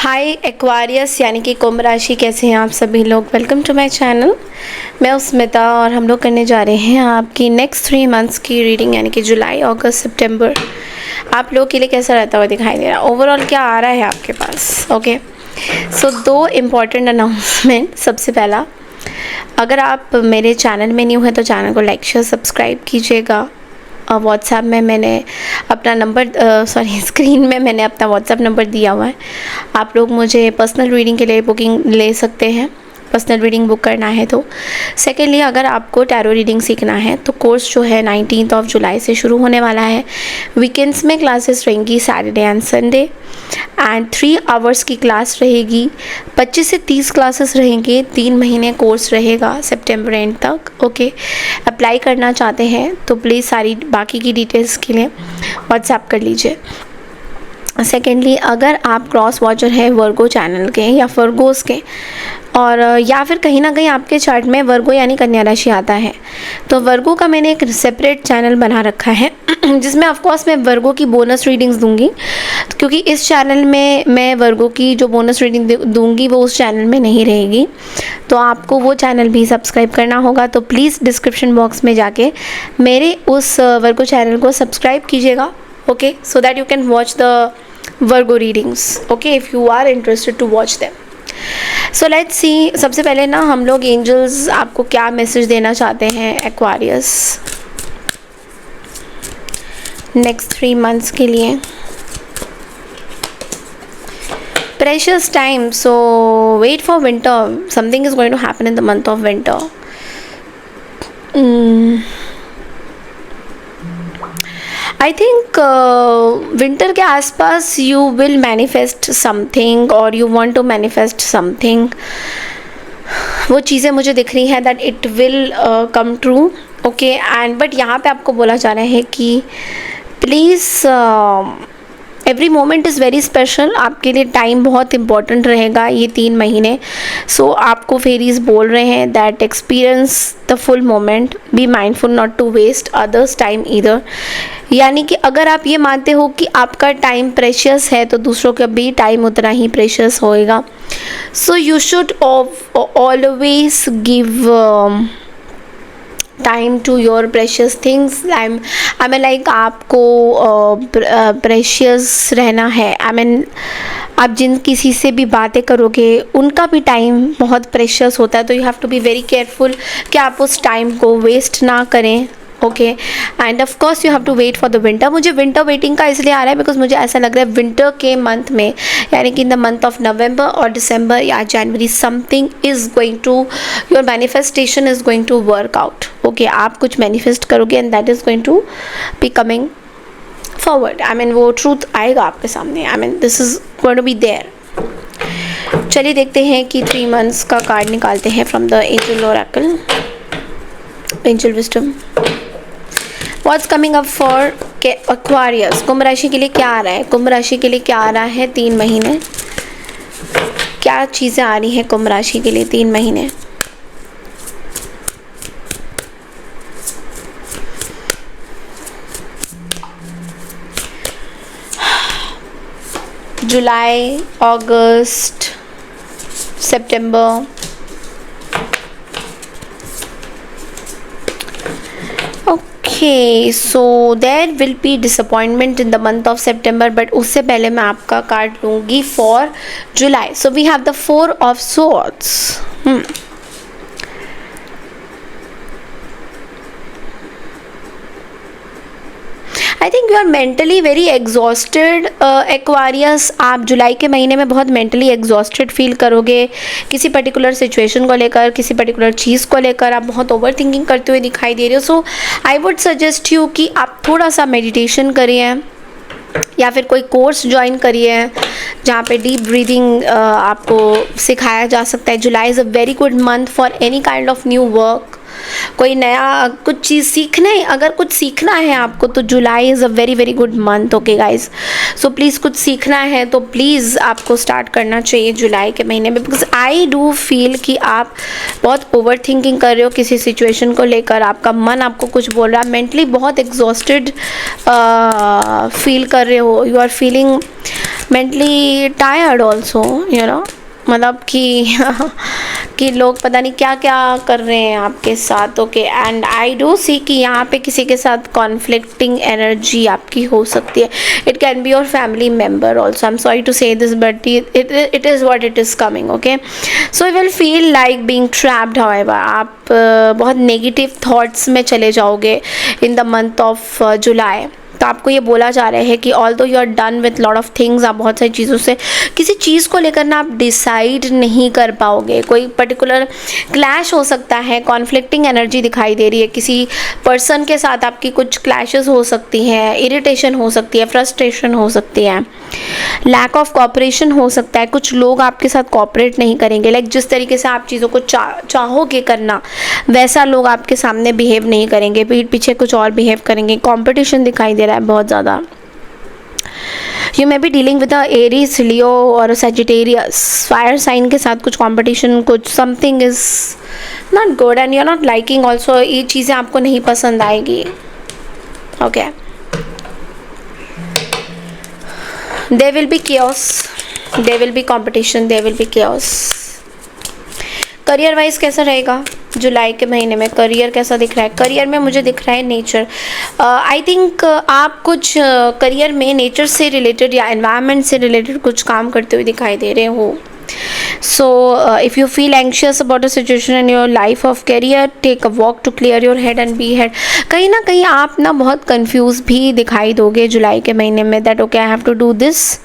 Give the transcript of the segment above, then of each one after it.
हाय Aquarius यानी कि कुंभ राशि, कैसे हैं आप सभी लोग। Welcome to my channel. मैं स्मिता और हम लोग करने जा रहे हैं आपकी नेक्स्ट 3 मंथ्स की रीडिंग, यानी कि जुलाई, अगस्त, सितंबर आप लोग के लिए कैसा रहता हुआ दिखाई दे रहा है, ओवरऑल क्या आ रहा है आपके पास। ओके, सो 2 इम्पॉर्टेंट अनाउंसमेंट। सबसे पहला, अगर आप मेरे चैनल में न्यू हैं तो चैनल को लाइक शेयर सब्सक्राइब कीजिएगा। व्हाट्सएप में मैंने अपना नंबर स्क्रीन में मैंने अपना व्हाट्सएप नंबर दिया हुआ है। आप लोग मुझे पर्सनल रीडिंग के लिए बुकिंग ले सकते हैं, पर्सनल रीडिंग बुक करना है तो। सेकेंडली, अगर आपको टैरो रीडिंग सीखना है तो कोर्स जो है 19 जुलाई से शुरू होने वाला है। वीकेंड्स में क्लासेस रहेंगी, Saturday and Sunday, and 3 hours की क्लास रहेगी। 25 से 30 क्लासेस रहेंगे, 3 महीने कोर्स रहेगा सितंबर एंड तक। ओके, अप्लाई करना चाहते हैं तो प्लीज़ सारी बाकी की डिटेल्स के लिए व्हाट्सएप कर लीजिए। सेकेंडली, अगर आप क्रॉस वॉचर हैं वर्गो चैनल के या वर्गोस के, और या फिर कहीं ना कहीं आपके चार्ट में वर्गो यानी कन्या राशि आता है, तो वर्गो का मैंने एक सेपरेट चैनल बना रखा है जिसमें ऑफकोर्स मैं वर्गो की बोनस रीडिंग्स दूंगी, क्योंकि इस चैनल में मैं वर्गो की जो बोनस रीडिंग दूंगी वो उस चैनल में नहीं रहेगी। तो आपको वो चैनल भी सब्सक्राइब करना होगा, तो प्लीज़ डिस्क्रिप्शन बॉक्स में जाके मेरे उस वर्गो चैनल को सब्सक्राइब कीजिएगा। Okay, so that you can watch the Virgo readings. Okay, if you are interested to watch them. So let's see, सबसे पहले ना हम लोग एंजल्स आपको क्या मैसेज देना चाहते हैं एक्वारियस नेक्स्ट 3 मंथ्स के लिए। Precious time, so wait for winter. Something is going to happen in the month of winter. I think winter के आसपास you will manifest something or you want to manifest something. वो चीज़ें मुझे दिख रही हैं that it will come true. Okay, and but यहाँ पे आपको बोला जा रहा है कि please every moment is very special. आपके लिए टाइम बहुत इंपॉर्टेंट रहेगा ये 3 महीने। सो आपको फेरीज बोल रहे हैं that experience the full moment, be mindful not to waste others time either. यानी कि अगर आप ये मानते हो कि आपका टाइम प्रेशियस है तो दूसरों का भी टाइम उतना ही प्रेशियस होएगा। So you should always give time to your precious things. I mean like आपको प्रेशियस रहना है। आई मीन आप जिन किसी से भी बातें करोगे उनका भी टाइम बहुत प्रेशियस होता है, तो you have to be very careful कि आप उस टाइम को वेस्ट ना करें। Okay, and of course you have to wait for the winter. मुझे विंटर वेटिंग का इसलिए आ रहा है बिकॉज मुझे ऐसा लग रहा है विंटर के मंथ में, यानी कि in the month of November और दिसंबर या जनवरी, something is going to, your manifestation is going to work out. Okay, आप कुछ मैनिफेस्ट करोगे and that is going to be coming forward. I mean वो ट्रूथ आएगा आपके सामने। I mean this is going to be there. चलिए देखते हैं कि 3 मंथ्स का कार्ड निकालते हैं from the angel Oracle, angel wisdom. What's coming up for Aquarius? कुंभ राशि के लिए क्या आ रहा है? कुंभ राशि के लिए क्या आ रहा है 3 महीने? क्या चीज़ें आ रही हैं कुंभ राशि के लिए 3 महीने? जुलाई, अगस्त, सितंबर। Okay, so there will be disappointment in the month of September, but उससे पहले मैं आपका कार्ड लूँगी for July. So we have the 4 of Swords. I think you are mentally very exhausted Aquarius. आप जुलाई के महीने में बहुत मेंटली एग्जॉस्टेड फील करोगे किसी पर्टिकुलर सिचुएशन को लेकर, किसी पर्टिकुलर चीज़ को लेकर आप बहुत ओवर थिंकिंग करते हुए दिखाई दे रहे हो। सो आई वुड सजेस्ट यू कि आप थोड़ा सा मेडिटेशन करिए या फिर कोई कोर्स ज्वाइन करिए जहाँ पे डीप ब्रीदिंग आपको सिखाया जा सकता है। जुलाई is a very good month for any kind of new work. कोई नया कुछ चीज़ सीखने, अगर कुछ सीखना है आपको तो जुलाई is a very very good month. Okay guys, so please कुछ सीखना है तो प्लीज़ आपको स्टार्ट करना चाहिए जुलाई के महीने में, बिकॉज आई डू फील कि आप बहुत ओवर थिंकिंग कर रहे हो किसी सिचुएशन को लेकर। आपका मन आपको कुछ बोल रहा है, मेंटली बहुत एग्जॉस्टेड फील कर रहे हो, you are feeling mentally tired also, you know, मतलब कि लोग पता नहीं क्या क्या कर रहे हैं आपके साथ। Okay, and I do see कि यहाँ पे किसी के साथ कॉन्फ्लिक्टिंग एनर्जी आपकी हो सकती है। It can be your family member also. I am sorry to say this but it is what it is coming. Okay, so you will feel like being trapped. However, आप बहुत negative thoughts में चले जाओगे in the month of July. तो आपको ये बोला जा रहा है कि although you are done with lot of things, आप बहुत सारी चीज़ों से किसी चीज़ को लेकर ना आप डिसाइड नहीं कर पाओगे। कोई पर्टिकुलर क्लैश हो सकता है, कॉन्फ्लिक्टिंग एनर्जी दिखाई दे रही है, किसी पर्सन के साथ आपकी कुछ क्लैशेस हो सकती हैं, इरिटेशन हो सकती है, फ्रस्ट्रेशन हो सकती है, लैक ऑफ कॉपरेशन हो सकता है। कुछ लोग आपके साथ कॉपरेट नहीं करेंगे, लाइक जिस तरीके से आप चीज़ों को चाहोगे करना वैसा लोग आपके सामने बिहेव नहीं करेंगे, पीठ पीछे कुछ और बिहेव करेंगे। कॉम्पिटिशन दिखाई दे रहा है बहुत ज़्यादा। You may be dealing with a Aries, Leo और सजिटेरियस, फायर साइन के साथ कुछ कंपटीशन, कुछ something is not good and you are not liking also. ये चीज़ें आपको नहीं पसंद आएगी। Okay, there will be chaos, there will be competition, there will be chaos। Career wise कैसा रहेगा जुलाई के महीने में? करियर कैसा दिख रहा है? करियर में मुझे दिख रहा है नेचर। आई थिंक आप कुछ करियर में नेचर से रिलेटेड या एनवायरनमेंट से रिलेटेड कुछ काम करते हुए दिखाई दे रहे हो। So if you feel anxious about a situation in your life of career, take a walk to clear your head and be head. कहीं ना कहीं आप ना बहुत कंफ्यूज भी दिखाई दोगे जुलाई के महीने में, that okay I have to do this,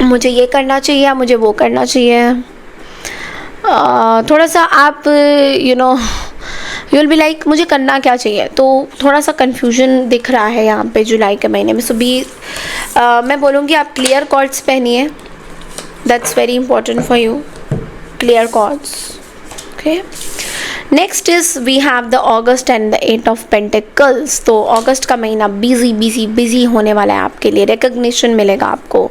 मुझे ये करना चाहिए या मुझे वो करना चाहिए। थोड़ा सा आप you know you will be like मुझे करना क्या चाहिए, तो थोड़ा सा कन्फ्यूजन दिख रहा है यहाँ पे जुलाई के महीने में। सो मैं बोलूँगी आप क्लियर कॉर्ड्स पहनिए, that's very important for you, clear cords. Okay, next is we have the August and the 8 of pentacles. तो अगस्त का महीना बिजी बिजी बिजी होने वाला है आपके लिए। रिकग्निशन मिलेगा आपको,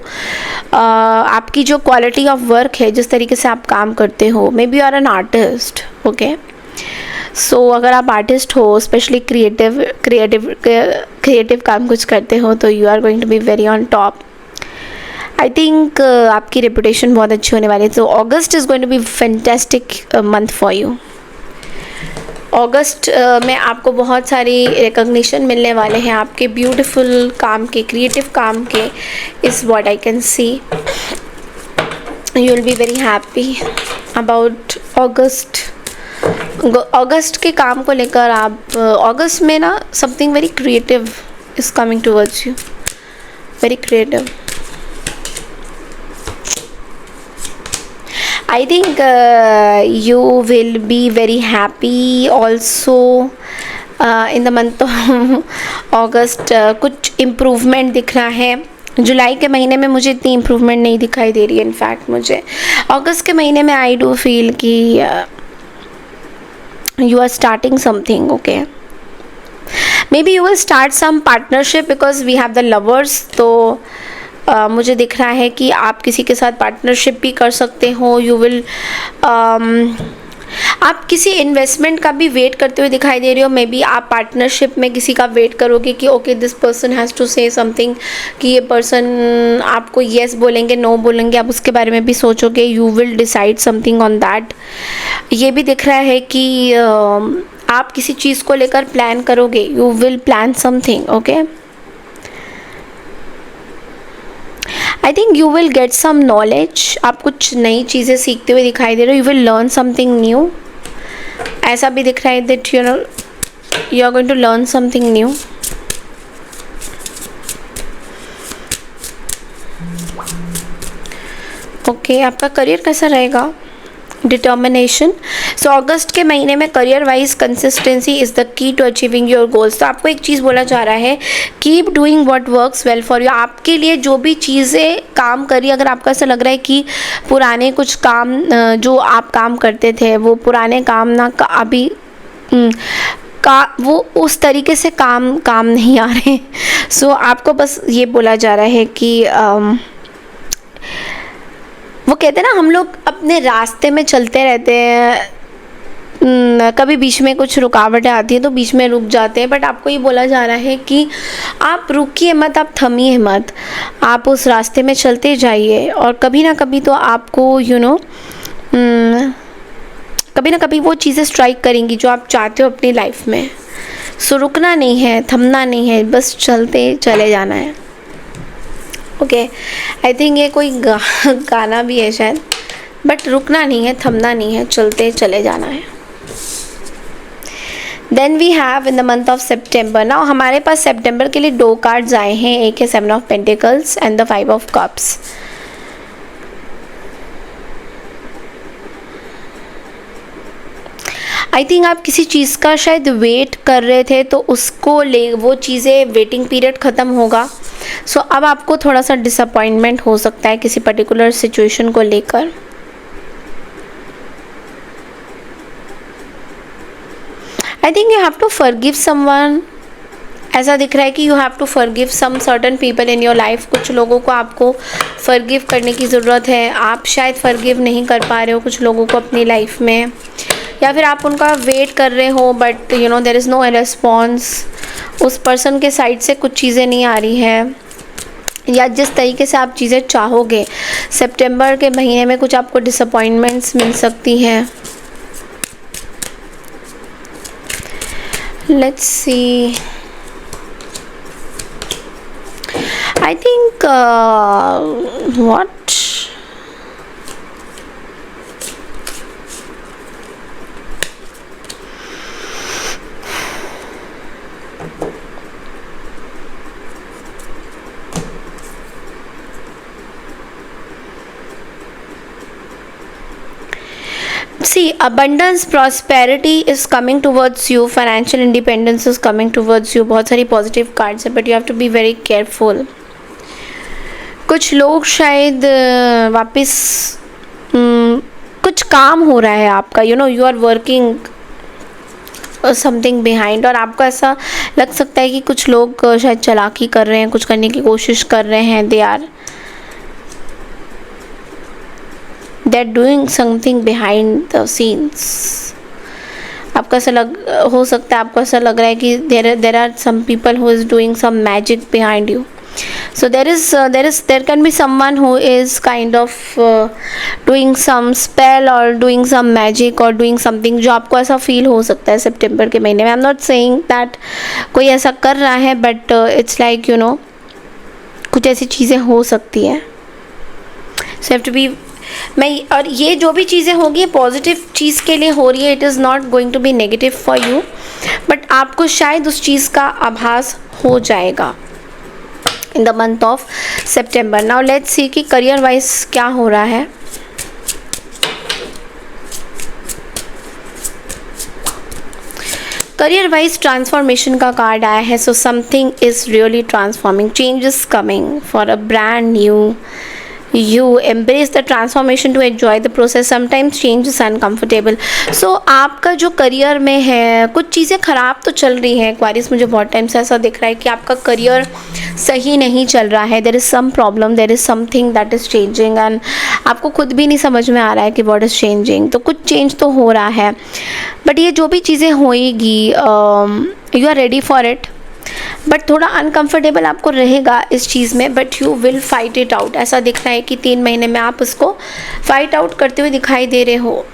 आपकी जो क्वालिटी ऑफ वर्क है, जिस तरीके से आप काम करते हो, may be you are an artist. Okay, so अगर आप आर्टिस्ट हो, स्पेशली क्रिएटिव काम कुछ करते हो, तो you are going to be very on top. I think आपकी रेपुटेशन बहुत अच्छी होने वाली है। तो August is going to be fantastic month for you. अगस्त में आपको बहुत सारी रिकग्निशन मिलने वाले हैं आपके ब्यूटीफुल काम के, क्रिएटिव काम के, is what I can see. You will be very happy about August. अगस्त के काम को लेकर आप अगस्त में ना something very creative is coming towards you, very creative. I think you will be very happy also in the month of August। कुछ इम्प्रूवमेंट दिख रहा है। जुलाई के महीने में मुझे इतनी इम्प्रूवमेंट नहीं दिखाई दे रही है। इनफैक्ट मुझे अगस्त के महीने में आई डू फील कि you are starting something। okay, maybe you will start some partnership because we have the lovers। तो मुझे दिख रहा है कि आप किसी के साथ पार्टनरशिप भी कर सकते हो। यू विल आप किसी इन्वेस्टमेंट का भी वेट करते हुए दिखाई दे रहे हो। मे बी आप पार्टनरशिप में किसी का वेट करोगे कि okay this person has to say something, कि ये पर्सन आपको येस बोलेंगे, नो बोलेंगे, आप उसके बारे में भी सोचोगे। You will decide something on that. ये भी दिख रहा है कि आप किसी चीज़ को लेकर प्लान करोगे। You will plan something. Okay, I think you will get some knowledge. आप कुछ नई चीज़ें सीखते हुए दिखाई दे रहे हो। You will learn something new. ऐसा भी दिख रहा है that you know you are going to learn something new. Okay, आपका करियर कैसा रहेगा? डिटर्मिनेशन। सो अगस्त के महीने में career wise consistency is the key to achieving your goals. तो आपको एक चीज़ बोला जा रहा है, keep doing what works well for you. आपके लिए जो भी चीज़ें काम करी, अगर आपको ऐसा लग रहा है कि पुराने कुछ काम जो आप काम करते थे, वो पुराने काम ना अभी का वो उस तरीके से काम नहीं आ रहे। सो आपको बस ये बोला जा रहा है कि वो कहते हैं ना, हम लोग अपने रास्ते में चलते रहते हैं कभी बीच में कुछ रुकावटें आती हैं तो बीच में रुक जाते हैं, बट आपको ये बोला जा रहा है कि आप रुकिए मत, आप थमिए मत, आप उस रास्ते में चलते जाइए और कभी ना कभी तो आपको कभी ना कभी वो चीज़ें स्ट्राइक करेंगी जो आप चाहते हो अपनी लाइफ में। सो रुकना नहीं है, थमना नहीं है, बस चलते चले जाना है। ओके, आई थिंक ये कोई गाना भी है शायद, बट रुकना नहीं है, थमना नहीं है, चलते चले जाना है। Then we have in the month of September. Now हमारे पास सेप्टेम्बर के लिए 2 कार्ड्स आए हैं, एक है 7 of pentacles and the 5 of cups. I think आप किसी चीज़ का शायद वेट कर रहे थे तो उसको ले, वो चीज़ें, वेटिंग पीरियड ख़त्म होगा। सो अब आपको थोड़ा सा डिसअपॉइंटमेंट हो सकता है किसी पर्टिकुलर सिचुएशन को लेकर। I think you have to forgive someone. ऐसा दिख रहा है कि you have to forgive some certain people in your life. कुछ लोगों को आपको फॉरगिव करने की ज़रूरत है। आप शायद फॉरगिव नहीं कर पा रहे हो कुछ लोगों को अपनी लाइफ में, या फिर आप उनका वेट कर रहे हो but there is no response. उस पर्सन के साइड से कुछ चीज़ें नहीं आ रही है, या जिस तरीके से आप चीज़ें चाहोगे सितंबर के महीने में कुछ आपको डिसअपॉइंटमेंट्स मिल सकती हैं। Let's see, I think what see, abundance, prosperity is coming towards you, financial independence is coming towards you। बहुत सारी पॉजिटिव कार्ड्स है, but you have to be very careful. कुछ लोग शायद वापस कुछ काम हो रहा है आपका, you are working something behind, और आपको ऐसा लग सकता है कि कुछ लोग शायद चालाकी कर रहे हैं, कुछ करने की कोशिश कर रहे हैं। they're doing something behind the scenes। आपको ऐसा हो सकता है, आपको ऐसा लग रहा है कि there are some people who is doing some magic behind you। So there can be someone who is kind of doing some spell or doing some magic or doing something, जो आपको ऐसा फील हो सकता है सितंबर के महीने में। I'm not saying that कोई ऐसा कर रहा है, but it's like कुछ ऐसी चीज़ें हो सकती हैं। So you have to be, और ये जो भी चीज़ें होगी पॉजिटिव चीज़ के लिए हो रही है, it is not going to be negative for you, but आपको शायद उस चीज़ का आभास हो जाएगा in the month of September. Now let's see कि करियर वाइज क्या हो रहा है। करियर वाइज ट्रांसफॉर्मेशन का कार्ड आया है। So something is really transforming, change is coming for a brand new. You embrace the transformation to enjoy the process। Sometimes change is uncomfortable। So आपका जो career में है, कुछ चीज़ें ख़राब तो चल रही हैं एक्वारियस, मुझे बहुत टाइम से ऐसा दिख रहा है कि आपका करियर सही नहीं चल रहा है। There is some problem, there is something that is changing and आपको खुद भी नहीं समझ में आ रहा है कि what is changing। तो कुछ चेंज तो हो रहा है, बट ये जो भी चीज़ें होएगी you are ready for it। But थोड़ा अनकंफर्टेबल आपको रहेगा इस चीज़ में, but you will fight it out. ऐसा दिख रहा है कि 3 महीने में आप उसको फाइट आउट करते हुए दिखाई दे रहे हो।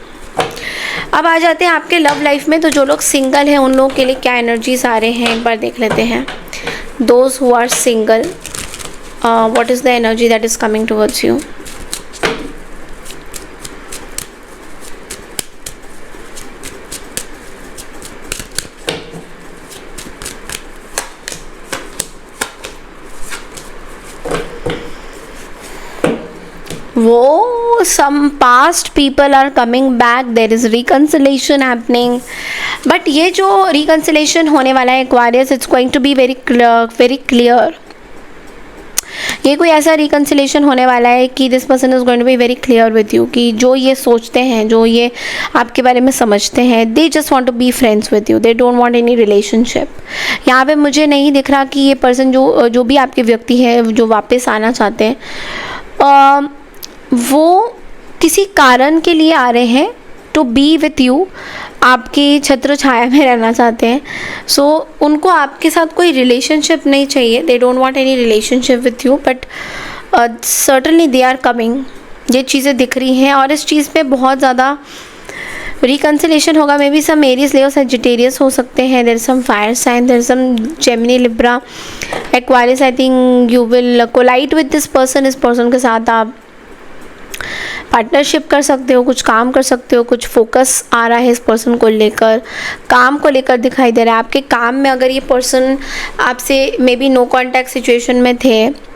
अब आ जाते हैं आपके लव लाइफ में। तो जो लोग सिंगल हैं उन लोगों के लिए क्या एनर्जीज आ रहे हैं एक बार देख लेते हैं। Those who are single, what is the energy that is coming towards you. वो some past people are coming back, there is reconciliation happening। But ये जो reconciliation होने वाला है Aquarius, it's going to be very clear। ये कोई ऐसा reconciliation होने वाला है कि this person is going to be very clear with you, कि जो ये सोचते हैं, जो ये आपके बारे में समझते हैं, they just want to be friends with you, they don't want any relationship। यहाँ पे मुझे नहीं दिख रहा कि ये person जो भी आपके व्यक्ति है जो वापस आना चाहते हैं, वो किसी कारण के लिए आ रहे हैं टू बी विथ यू, आपकी छत्र छाया में रहना चाहते हैं। सो उनको आपके साथ कोई रिलेशनशिप नहीं चाहिए, they don't want any relationship with you, but certainly they are coming. ये चीज़ें दिख रही हैं और इस चीज़ पे बहुत ज़्यादा रिकन्सिलेशन होगा। Maybe some Aries Leo Sagittarius हो सकते हैं, there some fire sign, there some Gemini Libra Aquarius. I think you will collide with this person. इस पर्सन के साथ आप पार्टनरशिप कर सकते हो, कुछ काम कर सकते हो, कुछ फोकस आ रहा है इस पर्सन को लेकर, काम को लेकर दिखाई दे रहा है। आपके काम में अगर ये पर्सन आपसे maybe no contact situation में थे,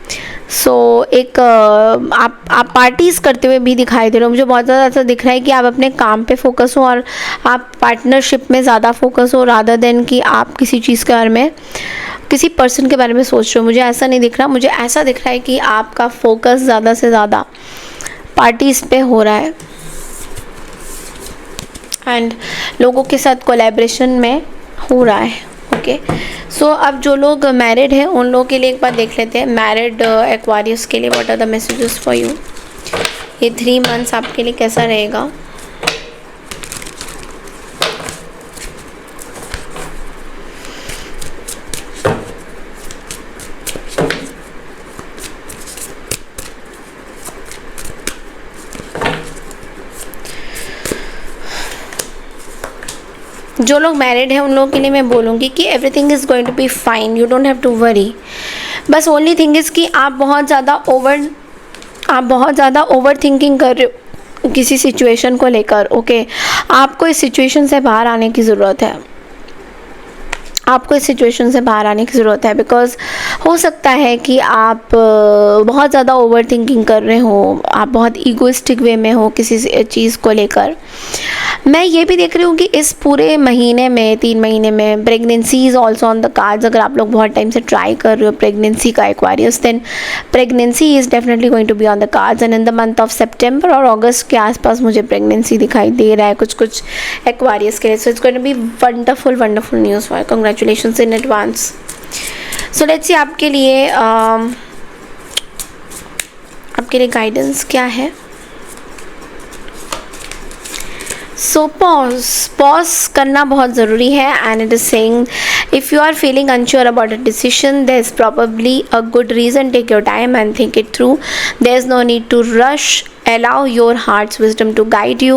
सो एक आप पार्टीज़ करते हुए भी दिखाई दे रहे हो। मुझे बहुत ज़्यादा ऐसा दिख रहा है कि आप अपने काम पे फोकस हो और आप पार्टनरशिप में ज़्यादा फोकस हो रादर देन कि आप किसी चीज़ के बारे में, किसी पर्सन के बारे में सोच रहे हो। मुझे ऐसा नहीं दिख रहा, मुझे ऐसा दिख रहा है कि आपका फोकस ज़्यादा से ज़्यादा पार्टीज़ पे हो रहा है एंड लोगों के साथ कोलैबोरेशन में हो रहा है। ओके, सो अब जो लोग मैरिड हैं उन लोगों के लिए एक बार देख लेते हैं। मैरिड एक्वारियस के लिए what are the messages for you. ये 3 मंथ्स आपके लिए कैसा रहेगा। जो लोग मैरिड हैं उन लोगों के लिए मैं बोलूँगी कि everything is going to be fine, you don't have to worry. बस ओनली थिंग इज़ कि आप बहुत ज़्यादा ओवर थिंकिंग कर रहे हो किसी सिचुएशन को लेकर। ओके, आपको इस सिचुएशन से बाहर आने की ज़रूरत है, आपको इस सिचुएशन से बाहर आने की ज़रूरत है। बिकॉज़ हो सकता है कि आप बहुत ज़्यादा ओवर थिंकिंग कर रहे हो, आप बहुत ईगोइस्टिक वे में हो किसी चीज़ को लेकर। मैं ये भी देख रही हूँ कि इस पूरे महीने में, 3 महीने में pregnancy is also on the cards. अगर आप लोग बहुत टाइम से ट्राई कर रहे हो प्रेगनेंसी का Aquarius, then pregnancy is definitely going to be on the cards. And in the month of सितंबर और अगस्त के आसपास मुझे प्रेगनेंसी दिखाई दे रहा है कुछ एक्वारियस के लिए। So it's going to be wonderful news for, congratulations in advance. So let's see आपके लिए गाइडेंस क्या है। सो पॉज करना बहुत ज़रूरी है and it is saying if you are feeling unsure about a decision there is probably a good reason, take your time and think it through, there is no need to rush, allow your heart's wisdom to guide you.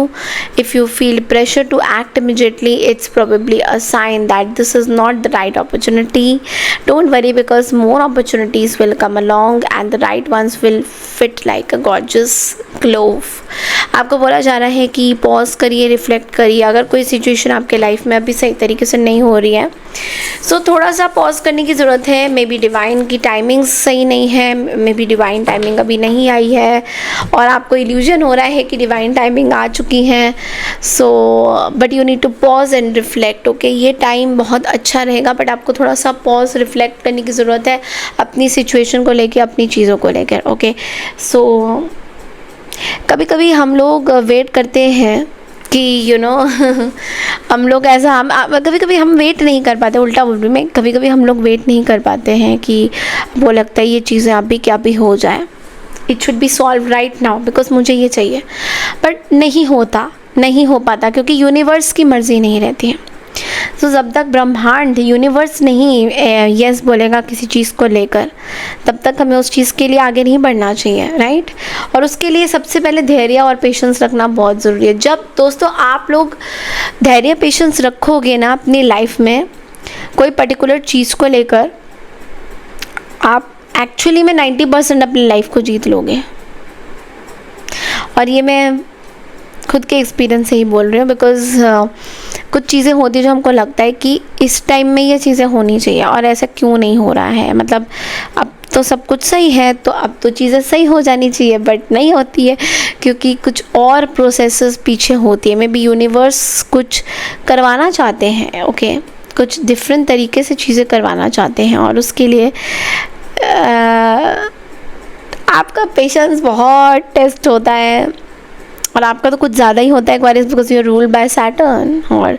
If you feel pressure to act immediately, it's probably a sign that this is not the right opportunity. Don't worry, because more opportunities will come along and the right ones will fit like a gorgeous glove. आपको बोला जा रहा है कि pause करिए, reflect करिए। अगर कोई सिचुएशन आपके लाइफ में अभी सही तरीके से नहीं हो रही है, सो थोड़ा सा पॉज करने की ज़रूरत है। मे बी डिवाइन की टाइमिंग सही नहीं है, मे बी डिवाइन टाइमिंग अभी नहीं आई है और आपको इल्यूजन हो रहा है कि डिवाइन टाइमिंग आ चुकी है। So but you need to pause and reflect. Okay, ये टाइम बहुत अच्छा रहेगा, बट आपको थोड़ा सा पॉज रिफ्लेक्ट करने की ज़रूरत है अपनी सिचुएशन को लेकर, अपनी चीज़ों को लेकर। ओके, सो कभी कभी हम लोग वेट करते हैं कि हम लोग ऐसा कभी कभी हम वेट नहीं कर पाते, उल्टा उल्टी में कभी कभी हम लोग वेट नहीं कर पाते हैं कि वो लगता है ये चीज़ें अभी क्या भी हो जाए, it should be solve right now because मुझे ये चाहिए, बट नहीं हो पाता क्योंकि यूनिवर्स की मर्ज़ी नहीं रहती है। तो जब तक ब्रह्मांड, यूनिवर्स नहीं यस बोलेगा किसी चीज़ को लेकर, तब तक हमें उस चीज़ के लिए आगे नहीं बढ़ना चाहिए, राइट। और उसके लिए सबसे पहले धैर्य और पेशेंस रखना बहुत ज़रूरी है। जब दोस्तों आप लोग धैर्य पेशेंस रखोगे ना अपनी लाइफ में कोई पर्टिकुलर चीज़ को लेकर, आप एक्चुअली में 90% अपनी लाइफ को जीत लोगे। और ये मैं खुद के एक्सपीरियंस से ही बोल रही हूँ, बिकॉज़ कुछ चीज़ें होती हैं जो हमको लगता है कि इस टाइम में ये चीज़ें होनी चाहिए और ऐसा क्यों नहीं हो रहा है, मतलब अब तो सब कुछ सही है तो अब तो चीज़ें सही हो जानी चाहिए, बट नहीं होती है क्योंकि कुछ और प्रोसेसेस पीछे होती है। मे बी यूनिवर्स कुछ करवाना चाहते हैं, ओके, कुछ डिफरेंट तरीके से चीज़ें करवाना चाहते हैं और उसके लिए आपका पेशेंस बहुत टेस्ट होता है और आपका तो कुछ ज़्यादा ही होता है Aquarius, because you are ruled by Saturn. और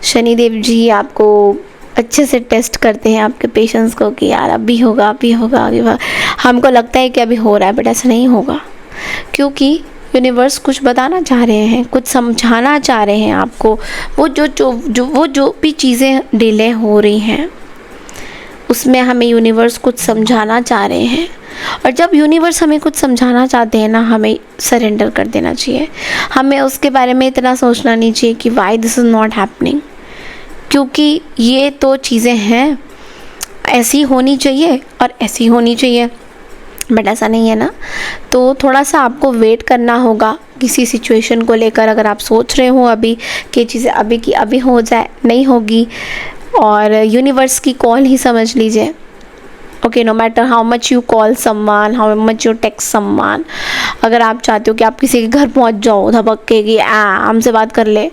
शनिदेव जी आपको अच्छे से टेस्ट करते हैं आपके पेशेंस को कि यार अभी होगा, अभी होगा, अभी होगा। हमको लगता है कि अभी हो रहा है, बट ऐसा नहीं होगा क्योंकि यूनिवर्स कुछ बताना चाह रहे हैं, कुछ समझाना चाह रहे हैं आपको। वो जो भी चीज़ें डिले हो रही हैं उसमें हमें यूनिवर्स कुछ समझाना चाह रहे हैं। और जब यूनिवर्स हमें कुछ समझाना चाहते हैं ना, हमें सरेंडर कर देना चाहिए। हमें उसके बारे में इतना सोचना नहीं चाहिए कि why this is not happening, क्योंकि ये तो चीज़ें हैं, ऐसी होनी चाहिए और ऐसी होनी चाहिए, बट ऐसा नहीं है ना। तो थोड़ा सा आपको वेट करना होगा किसी सिचुएशन को लेकर। अगर आप सोच रहे हो अभी कि चीज़ें अभी की अभी हो जाए, नहीं होगी, और यूनिवर्स की कॉल ही समझ लीजिए। Okay, no matter how much you call someone, how much you text someone, अगर आप चाहते हो कि आप किसी के घर पहुंच जाओ धबक के कि हमसे बात कर ले,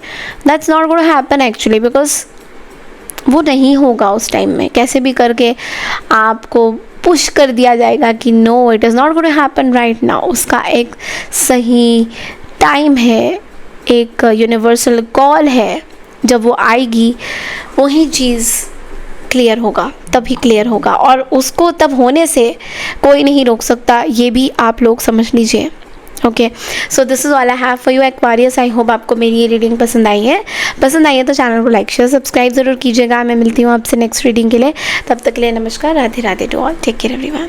that's not going to happen actually, because वो नहीं होगा उस टाइम में। कैसे भी करके आपको पुश कर दिया जाएगा कि no, it is not going to happen right now. उसका एक सही टाइम है, एक यूनिवर्सल कॉल है, जब वो आएगी वही चीज़ क्लियर होगा, तभी क्लियर होगा, और उसको तब होने से कोई नहीं रोक सकता, ये भी आप लोग समझ लीजिए। Okay, so this is all I have for you Aquarius. I hope आपको मेरी ये रीडिंग पसंद आई है। पसंद आई है तो चैनल को लाइक शेयर सब्सक्राइब ज़रूर कीजिएगा। मैं मिलती हूँ आपसे नेक्स्ट रीडिंग के लिए। तब तक के लिए नमस्कार, Radhe Radhe to all, take care everyone.